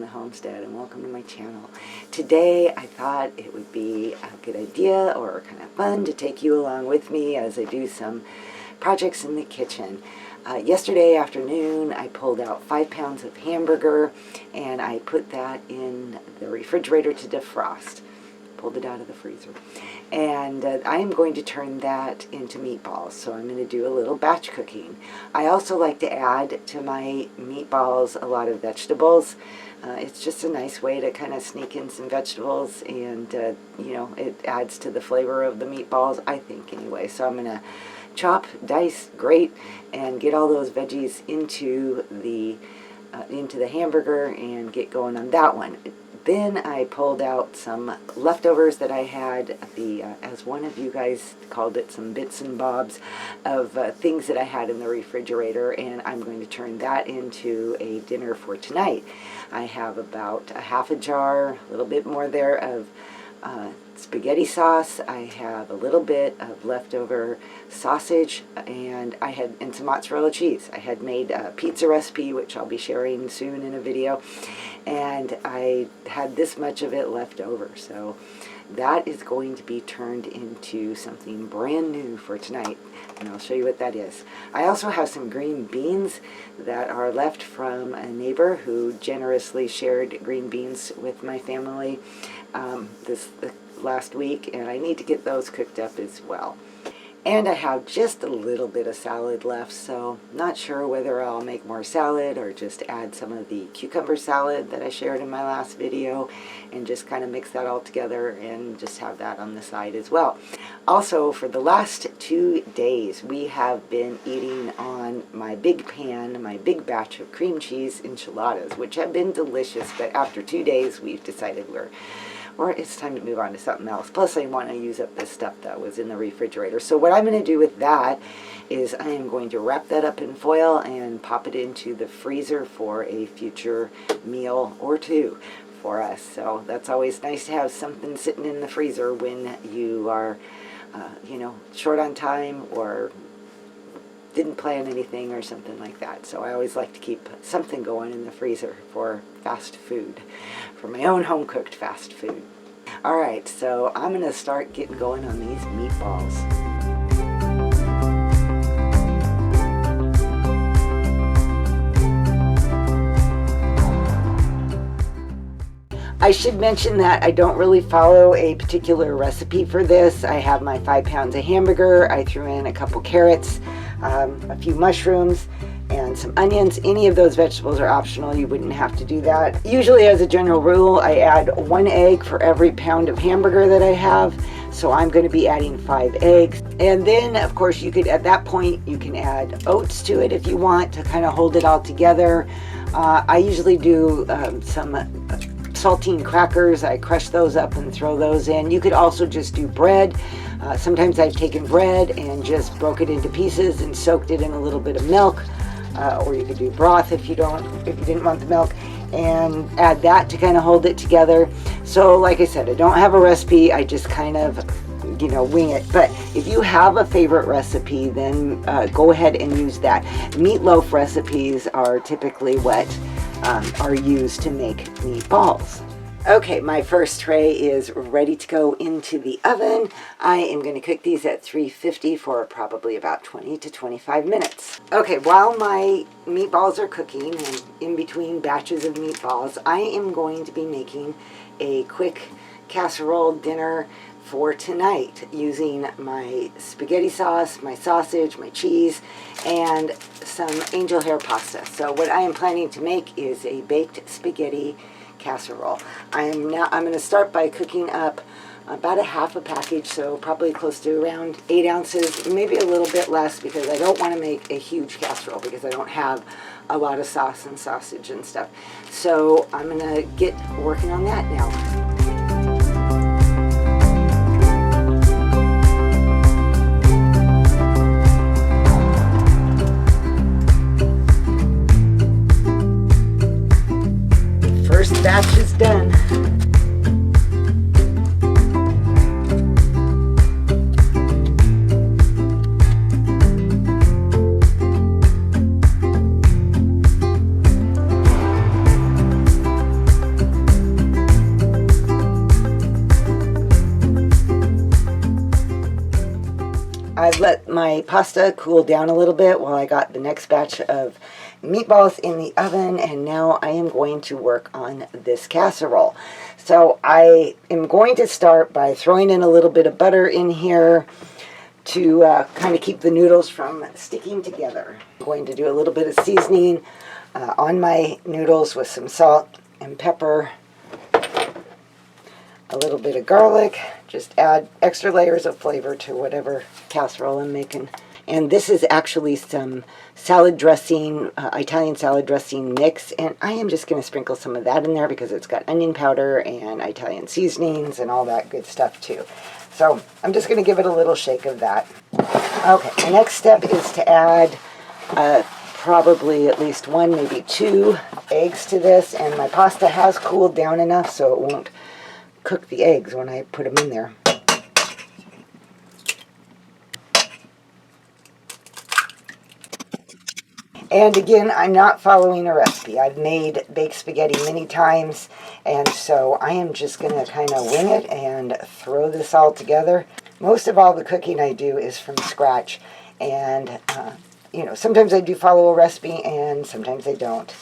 the homestead, and welcome to my channel. Today I thought it would be a good idea or kind of fun to take you along with me as I do some projects in the kitchen. Yesterday afternoon I pulled out 5 pounds of hamburger and I put that in the refrigerator to defrost. Pulled it out of the freezer. And I am going to turn that into meatballs, so I'm going to do a little batch cooking. I also like to add to my meatballs a lot of vegetables. It's just a nice way to kind of sneak in some vegetables, and you know, it adds to the flavor of the meatballs, I think, anyway. So I'm going to chop, dice, grate, and get all those veggies into the hamburger and get going on that one. Then I pulled out some leftovers that I had, as one of you guys called it, some bits and bobs of things that I had in the refrigerator, and I'm going to turn that into a dinner for tonight. I have about a half a jar, a little bit more there, of spaghetti sauce. I have a little bit of leftover sausage, and some mozzarella cheese. I had made a pizza recipe, which I'll be sharing soon in a video, and I had this much of it left over, so that is going to be turned into something brand new for tonight, and I'll show you what that is. I also have some green beans that are left from a neighbor who generously shared green beans with my family this last week, and I need to get those cooked up as well. And I have just a little bit of salad left, so not sure whether I'll make more salad or just add some of the cucumber salad that I shared in my last video and just kind of mix that all together and just have that on the side as well. Also, for the last 2 days, we have been eating on my big pan, my big batch of cream cheese enchiladas, which have been delicious, but after 2 days, we've decided it's time to move on to something else. Plus, I want to use up this stuff that was in the refrigerator. So what I'm going to do with that is I am going to wrap that up in foil and pop it into the freezer for a future meal or two for us. So that's always nice to have something sitting in the freezer when you are, you know, short on time or didn't plan anything or something like that. So I always like to keep something going in the freezer for fast food, for my own home-cooked fast food. Alright, so I'm going to start getting going on these meatballs. I should mention that I don't really follow a particular recipe for this. I have my 5 pounds of hamburger. I threw in a couple carrots, a few mushrooms, and some onions. Any of those vegetables are optional. You wouldn't have to do that. Usually, as a general rule, I add 1 egg for every pound of hamburger that I have. So I'm going to be adding 5 eggs. And then, of course, you could, at that point, you can add oats to it if you want to kind of hold it all together. I usually do some saltine crackers. I crush those up and throw those in. You could also just do bread. Sometimes I've taken bread and just broke it into pieces and soaked it in a little bit of milk. Or you could do broth if you didn't want the milk, and add that to kind of hold it together. So like I said, I don't have a recipe. I just kind of, you know, wing it. But if you have a favorite recipe, then go ahead and use that. Meatloaf recipes are typically what are used to make meatballs. Okay, my first tray is ready to go into the oven. I am going to cook these at 350 for probably about 20 to 25 minutes. Okay, while my meatballs are cooking and in between batches of meatballs, I am going to be making a quick casserole dinner for tonight using my spaghetti sauce, my sausage, my cheese, and some angel hair pasta. So what I am planning to make is a baked spaghetti casserole. I'm going to start by cooking up about a half a package, so probably close to around 8 ounces, maybe a little bit less, because I don't want to make a huge casserole because I don't have a lot of sauce and sausage and stuff. So I'm going to get working on that now. First batch is done. I've let my pasta cool down a little bit while I got the next batch of meatballs in the oven, and now I am going to work on this casserole. So I am going to start by throwing in a little bit of butter in here to kind of keep the noodles from sticking together. I'm going to do a little bit of seasoning on my noodles with some salt and pepper, a little bit of garlic, just add extra layers of flavor to whatever casserole I'm making. And this is actually some salad dressing, Italian salad dressing mix, and I am just going to sprinkle some of that in there because it's got onion powder and Italian seasonings and all that good stuff too. So I'm just going to give it a little shake of that. Okay, the next step is to add probably at least 1, maybe 2 eggs to this, and my pasta has cooled down enough so it won't cook the eggs when I put them in there. And again, I'm not following a recipe. I've made baked spaghetti many times, and so I am just going to kind of wing it and throw this all together. Most of all the cooking I do is from scratch, and you know, sometimes I do follow a recipe and sometimes I don't.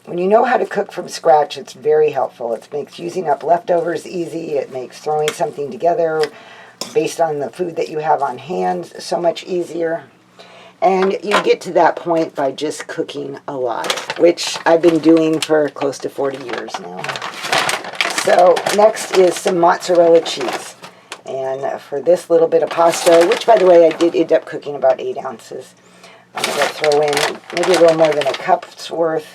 When you know how to cook from scratch, it's very helpful. It makes using up leftovers easy. It makes throwing something together based on the food that you have on hand so much easier. And you get to that point by just cooking a lot, which I've been doing for close to 40 years now. So next is some mozzarella cheese. And for this little bit of pasta, which by the way I did end up cooking about 8 ounces, I'm going to throw in maybe a little more than a cup's worth.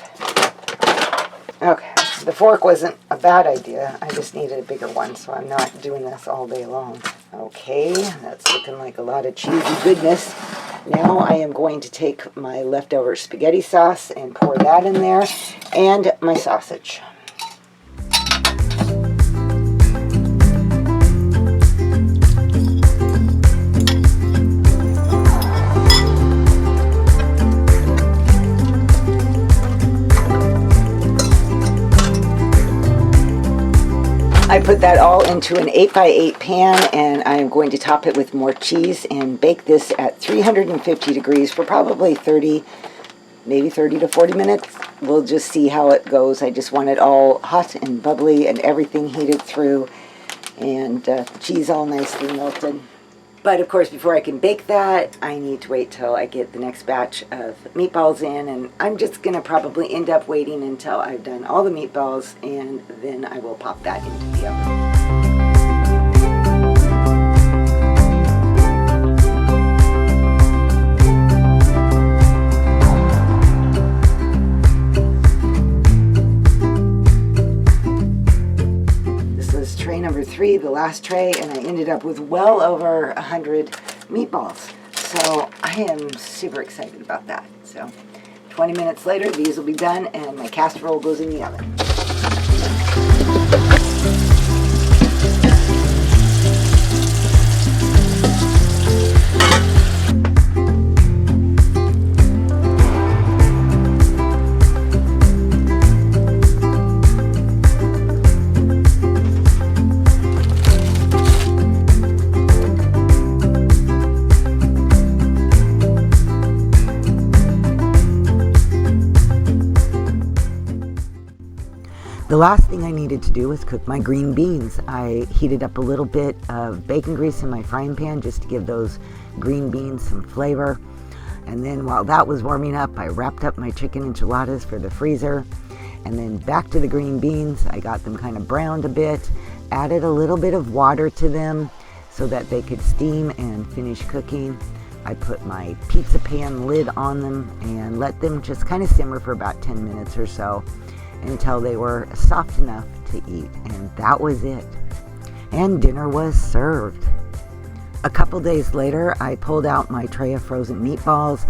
Okay, the fork wasn't a bad idea. I just needed a bigger one, so I'm not doing this all day long. Okay, that's looking like a lot of cheesy goodness. Now I am going to take my leftover spaghetti sauce and pour that in there, and my sausage. I put that all into an 8x8 pan, and I am going to top it with more cheese and bake this at 350 degrees for probably 30, maybe 30 to 40 minutes. We'll just see how it goes. I just want it all hot and bubbly and everything heated through, and the cheese all nicely melted. But of course, before I can bake that, I need to wait till I get the next batch of meatballs in, and I'm just going to probably end up waiting until I've done all the meatballs, and then I will pop that into the oven. Number 3, the last tray, and I ended up with well over 100 meatballs. So I am super excited about that. So 20 minutes later, these will be done, and my casserole goes in the oven. The last thing I needed to do was cook my green beans. I heated up a little bit of bacon grease in my frying pan just to give those green beans some flavor. And then while that was warming up, I wrapped up my chicken enchiladas for the freezer. And then back to the green beans. I got them kind of browned a bit, added a little bit of water to them so that they could steam and finish cooking. I put my pizza pan lid on them and let them just kind of simmer for about 10 minutes or so, until they were soft enough to eat, and that was it. And dinner was served. A couple days later, I pulled out my tray of frozen meatballs,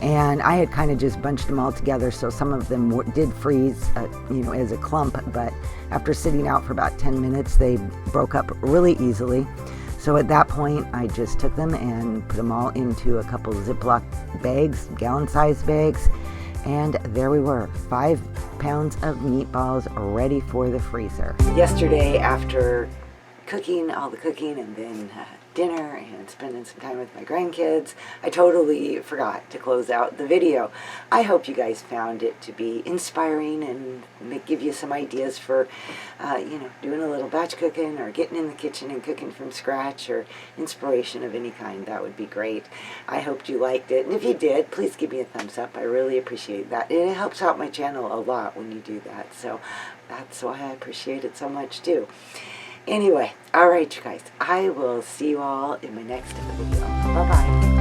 and I had kind of just bunched them all together, so some of them did freeze, as a clump, but after sitting out for about 10 minutes, they broke up really easily. So at that point, I just took them and put them all into a couple Ziploc bags, gallon-sized bags, and there we were, 5 pounds of meatballs ready for the freezer. Yesterday, after cooking, all the cooking, and then dinner and spending some time with my grandkids, I totally forgot to close out the video. I hope you guys found it to be inspiring and give you some ideas for, doing a little batch cooking or getting in the kitchen and cooking from scratch, or inspiration of any kind. That would be great. I hoped you liked it, and if you did, please give me a thumbs up. I really appreciate that. It helps out my channel a lot when you do that, so that's why I appreciate it so much too. Anyway, all right, you guys, I will see you all in my next video. Bye-bye.